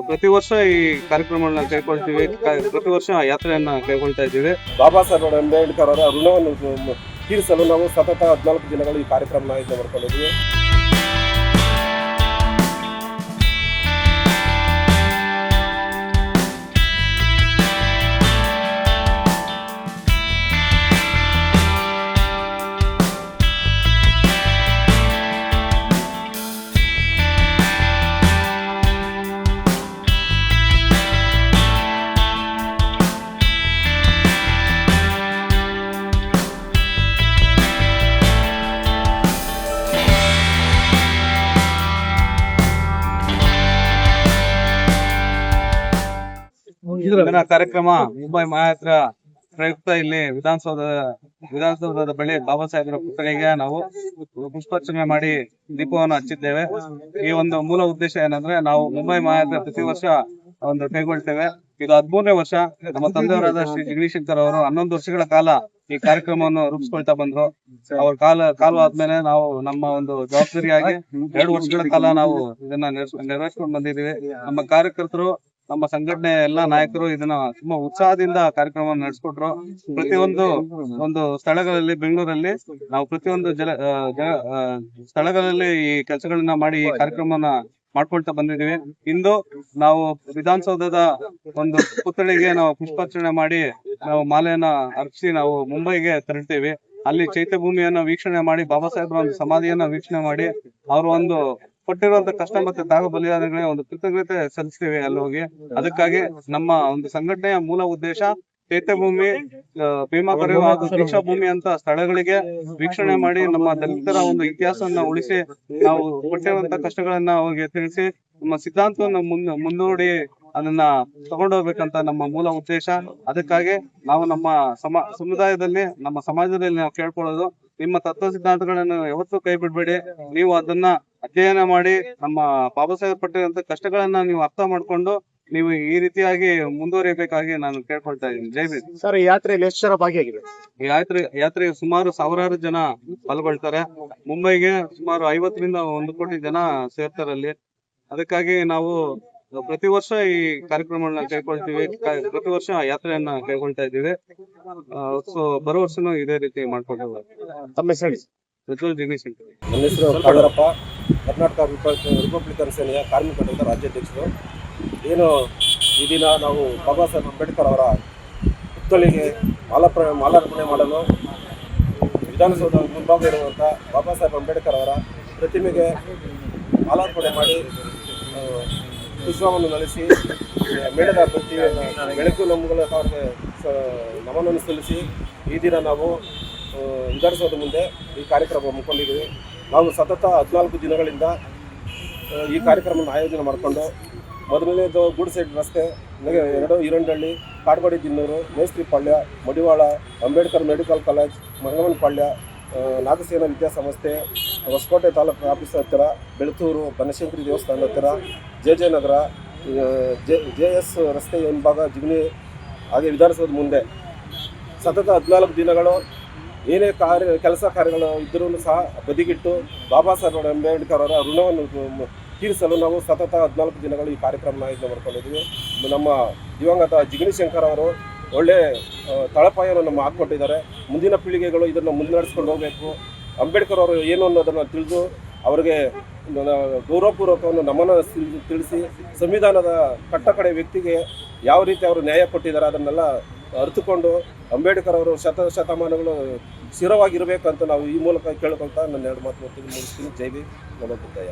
ಪ್ರತಿ ವರ್ಷ ಈ ಕಾರ್ಯಕ್ರಮಗಳನ್ನ ಕೈಗೊಳ್ತೀವಿ. ಪ್ರತಿ ವರ್ಷ ಯಾತ್ರೆಯನ್ನ ಕೈಗೊಳ್ತಾ ಇದ್ದೀವಿ. ಬಾಬಾ ಸಾಹೇಬ್ ಅಂಬೇಡ್ಕರ್ ಅವರ ಋಣವನ್ನು ತೀರಿಸಲು ನಾವು ಸತತ 14 ದಿನಗಳು ಈ ಕಾರ್ಯಕ್ರಮ ಆಯೋಜನೆ ಮಾಡ್ಕೊಂಡಿದ್ವಿ. ಇಂದಿನ ಕಾರ್ಯಕ್ರಮ ಮುಂಬೈ ಮಹಾಯಾತ್ರ ಪ್ರಯುಕ್ತ ಇಲ್ಲಿ ವಿಧಾನಸೌಧದ ಬಳಿ ಬಾಬಾ ಸಾಹೇಬರ ಪುತ್ಥಳಿಗೆ ನಾವು ಪುಷ್ಪಾರ್ಚನೆ ಮಾಡಿ ದೀಪವನ್ನು ಹಚ್ಚಿದ್ದೇವೆ. ಈ ಒಂದು ಮೂಲ ಉದ್ದೇಶ ಏನಂದ್ರೆ, ನಾವು ಮುಂಬೈ ಮಹಾಯಾತ್ರೆ ಪ್ರತಿ ವರ್ಷ ಒಂದು ಕೈಗೊಳ್ತೇವೆ. ಇದು 13ನೇ ವರ್ಷ. ನಮ್ಮ ತಂದೆಯವರಾದ ಶ್ರೀ ಜಗದೀಶಂಕರ್ ಅವರು 11 ವರ್ಷಗಳ ಕಾಲ ಈ ಕಾರ್ಯಕ್ರಮವನ್ನು ರೂಪಿಸ್ಕೊಳ್ತಾ ಬಂದ್ರು. ಅವ್ರ ಕಾಲ ಆದ್ಮೇಲೆ ನಾವು ನಮ್ಮ ಒಂದು ಜವಾಬ್ದಾರಿಯಾಗಿ 2 ವರ್ಷಗಳ ಕಾಲ ನಾವು ಇದನ್ನ ನೆರವೇರಿಸ್ಕೊಂಡು ಬಂದಿದ್ದೀವಿ. ನಮ್ಮ ಕಾರ್ಯಕರ್ತರು, ನಮ್ಮ ಸಂಘಟನೆ ಎಲ್ಲಾ ನಾಯಕರು ಇದನ್ನ ತುಂಬಾ ಉತ್ಸಾಹದಿಂದ ಕಾರ್ಯಕ್ರಮವನ್ನು ನಡೆಸ್ಕೊಟ್ರು. ಪ್ರತಿಯೊಂದು ಸ್ಥಳಗಳಲ್ಲಿ, ಬೆಂಗಳೂರಲ್ಲಿ ನಾವು ಪ್ರತಿಯೊಂದು ಸ್ಥಳಗಳಲ್ಲಿ ಈ ಕೆಲಸಗಳನ್ನ ಮಾಡಿ ಈ ಕಾರ್ಯಕ್ರಮವನ್ನ ಮಾಡ್ಕೊಳ್ತಾ ಬಂದಿದ್ದೀವಿ. ಇಂದು ನಾವು ವಿಧಾನಸೌಧದ ಒಂದು ಪುತ್ಥಳಿಗೆ ನಾವು ಪುಷ್ಪಾರ್ಚನೆ ಮಾಡಿ ನಾವು ಮಾಲೆಯನ್ನ ಅರ್ಪಿಸಿ ನಾವು ಮುಂಬೈಗೆ ತೆರಳ್ತೀವಿ. ಅಲ್ಲಿ ಚೈತ್ಯ ಭೂಮಿಯನ್ನ ವೀಕ್ಷಣೆ ಮಾಡಿ, ಬಾಬಾ ಸಾಹೇಬ್ರ ಒಂದು ಸಮಾಧಿಯನ್ನ ವೀಕ್ಷಣೆ ಮಾಡಿ, ಅವರು ಒಂದು ಕೊಟ್ಟಿರುವಂತ ಕಷ್ಟ ಮತ್ತೆ ತ್ಯಾಗ ಬಲಿದಾನಗಳಿಗೆ ಒಂದು ಕೃತಜ್ಞತೆ ಸಲ್ಲಿಸ್ತೀವಿ ಅಲ್ಲಿ ಹೋಗಿ. ಅದಕ್ಕಾಗಿ ನಮ್ಮ ಒಂದು ಸಂಘಟನೆಯ ಮೂಲ ಉದ್ದೇಶ ಚೈತ್ಯಭೂಮಿ, ಭೀಮಾಕರಿ ಹಾಗೂ ದೀಕ್ಷಾ ಭೂಮಿ ಅಂತ ಸ್ಥಳಗಳಿಗೆ ವೀಕ್ಷಣೆ ಮಾಡಿ ನಮ್ಮ ದಲಿತರ ಒಂದು ಇತಿಹಾಸವನ್ನ ಉಳಿಸಿ, ನಾವು ಕೊಟ್ಟಿರುವಂತ ಕಷ್ಟಗಳನ್ನ ಅವ್ರಿಗೆ ತಿಳಿಸಿ, ನಮ್ಮ ಸಿದ್ಧಾಂತವನ್ನ ಮುಂದೂಡಿ ಅದನ್ನ ತಗೊಂಡೋಗ್ಬೇಕಂತ ನಮ್ಮ ಮೂಲ ಉದ್ದೇಶ. ಅದಕ್ಕಾಗಿ ನಾವು ನಮ್ಮ ಸಮುದಾಯದಲ್ಲಿ, ನಮ್ಮ ಸಮಾಜದಲ್ಲಿ ನಾವು ಕೇಳ್ಕೊಳ್ಳೋದು, ನಿಮ್ಮ ತತ್ವ ಸಿದ್ಧಾಂತಗಳನ್ನು ಯಾವತ್ತೂ ಕೈ ಬಿಡ್ಬೇಡಿ. ನೀವು ಅದನ್ನ ಅಧ್ಯಯನ ಮಾಡಿ, ನಮ್ಮ ಬಾಬಾ ಸಾಹೇಬ್ ಪಟ್ಟಿರುವಂತ ಕಷ್ಟಗಳನ್ನ ನೀವು ಅರ್ಥ ಮಾಡ್ಕೊಂಡು ನೀವು ಈ ರೀತಿಯಾಗಿ ಮುಂದುವರಿಯಬೇಕಾಗಿ ನಾನು ಕೇಳ್ಕೊಳ್ತಾ ಇದ್ದೀನಿ. ಜೈ ಭೀಮ್. ಸರ್, ಈ ಯಾತ್ರೆಯಲ್ಲಿ ಎಷ್ಟು ಜನ ಭಾಗಿಯಾಗಿದೆ? ಈ ಯಾತ್ರೆಗೆ ಸುಮಾರು ಸಾವಿರಾರು ಜನ ಪಾಲ್ಗೊಳ್ತಾರೆ. ಮುಂಬೈಗೆ ಸುಮಾರು 50ರಿಂದ 1 ಕೋಟಿ ಜನ ಸೇರ್ತಾರಲ್ಲಿ. ಅದಕ್ಕಾಗಿ ನಾವು ಪ್ರತಿ ವರ್ಷ ಈ ಕಾರ್ಯಕ್ರಮಗಳನ್ನ ಕೈಗೊಳ್ತೀವಿ. ಪ್ರತಿ ವರ್ಷ ಯಾತ್ರೆಯನ್ನ ಕೈಗೊಳ್ತಾ ಇದ್ದೀವಿ. ಸೊ ಬರೋ ವರ್ಷನೂ ಇದೇ ರೀತಿ ಮಾಡ್ಕೊಂಡು ತಮ್ಮ ಹೆಸರು? ಪ್ರಜ್ವಲ್ ಜಗದೀಶಂಕರ್. ನನ್ನ ಹೆಸರು ಕಾಳರಪ್ಪ, ಕರ್ನಾಟಕ ರಿಪಬ್ಲಿಕನ್ ಸೇನೆಯ ಕಾರ್ಮಿಕ ಘಟಕದ ರಾಜ್ಯಾಧ್ಯಕ್ಷರು. ಏನು ಈ ದಿನ ನಾವು ಬಾಬಾ ಸಾಹೇಬ್ ಅಂಬೇಡ್ಕರ್ ಅವರ ಪುತ್ಥಳಿಗೆ ಮಾಲಾರ್ಪಣೆ ಮಾಡಲು ವಿಧಾನಸೌಧ ಮುಂಭಾಗ ಇರುವಂಥ ಬಾಬಾ ಸಾಹೇಬ್ ಅಂಬೇಡ್ಕರ್ ಅವರ ಪ್ರತಿಮೆಗೆ ಮಾಲಾರ್ಪಣೆ ಮಾಡಿ ಪುಷ್ಪವನ್ನು ನಳಿಸಿ ಮೇಣದ ಬತ್ತಿಯನ್ನು ಬೆಳಕು ನಮ್ಮಗಳ ಅವರಿಗೆ ನಮನವನ್ನು ಸಲ್ಲಿಸಿ ಈ ದಿನ ನಾವು ವಿಧಾನಸೌಧ ಮುಂದೆ ಈ ಕಾರ್ಯಕ್ರಮ ಹಮ್ಮಿಕೊಂಡಿದ್ದೀವಿ. ನಾವು ಸತತ 14 ದಿನಗಳಿಂದ ಈ ಕಾರ್ಯಕ್ರಮವನ್ನು ಆಯೋಜನೆ ಮಾಡಿಕೊಂಡು, ಮೊದಲನೇದು ಗೂಡ್ಸೆಡ್ ರಸ್ತೆ, 2 ಈರಂಡಹಳ್ಳಿ, ಕಾಡ್ಗೋಡಿ ದಿನ್ನೂರು, ಮೇಸ್ತ್ರಿಪಾಳ್ಯ, ಮಡಿವಾಳ, ಅಂಬೇಡ್ಕರ್ ಮೆಡಿಕಲ್ ಕಾಲೇಜ್, ಮಂಗಮನಪಾಳ್ಯ, ನಾಗಸೇನಾ ವಿದ್ಯಾಸಂಸ್ಥೆ, ಹೊಸಕೋಟೆ ತಾಲೂಕು ಆಫೀಸ್ ಹತ್ತಿರ, ಬೆಳತೂರು, ಬನಶಂಕರಿ ದೇವಸ್ಥಾನದ ಹತ್ತಿರ, ಜೆ ನಗರ, JS ರಸ್ತೆ ಹಿಂಭಾಗ, ಜಿಗಣಿ, ಹಾಗೆ ವಿಧಾನಸೌಧ ಮುಂದೆ ಸತತ 14 ದಿನಗಳು ಏನೇ ಕೆಲಸ ಕಾರ್ಯಗಳು ಇದ್ದರೂ ಸಹ ಬದಿಗಿಟ್ಟು ಬಾಬಾ ಸಾಹೇಬ್ ಅಂಬೇಡ್ಕರ್ ಅವರ ಋಣವನ್ನು ತೀರಿಸಲು ನಾವು ಸತತ 14 ದಿನಗಳು ಈ ಕಾರ್ಯಕ್ರಮ ಆಯೋಜನೆ ಮಾಡ್ಕೊಂಡಿದ್ದೀವಿ. ನಮ್ಮ ದಿವಂಗತ ಜಿಗಣೇಶಂಕರ್ ಅವರು ಒಳ್ಳೆ ತಳಪಾಯವನ್ನು ನಮ್ಮ ಹಾಕ್ಕೊಟ್ಟಿದ್ದಾರೆ. ಮುಂದಿನ ಪೀಳಿಗೆಗಳು ಇದನ್ನು ಮುನ್ನಡೆಸ್ಕೊಂಡು ಹೋಗಬೇಕು. ಅಂಬೇಡ್ಕರ್ ಅವರು ಏನು ಅನ್ನೋದನ್ನು ತಿಳಿದು ಅವರಿಗೆ ಗೌರವಪೂರ್ವಕವನ್ನು ನಮನ ತಿಳಿಸಿ, ಸಂವಿಧಾನದ ಕಟ್ಟಕಡೆ ವ್ಯಕ್ತಿಗೆ ಯಾವ ರೀತಿ ಅವರು ನ್ಯಾಯ ಕೊಟ್ಟಿದ್ದಾರೆ ಅದನ್ನೆಲ್ಲ ಅರಿತುಕೊಂಡು ಅಂಬೇಡ್ಕರ್ ಅವರು ಶತಮಾನಗಳು ಸ್ಥಿರವಾಗಿರಬೇಕಂತ ನಾವು ಈ ಮೂಲಕ ಕೇಳ್ಕೊಳ್ತಾ ನನ್ನ 2 ಮಾತು ಮುಗಿಸ್ತೀನಿ. ಜೈ ಭೀಮ್. ನಮೋ ಬುದ್ಧಾಯ.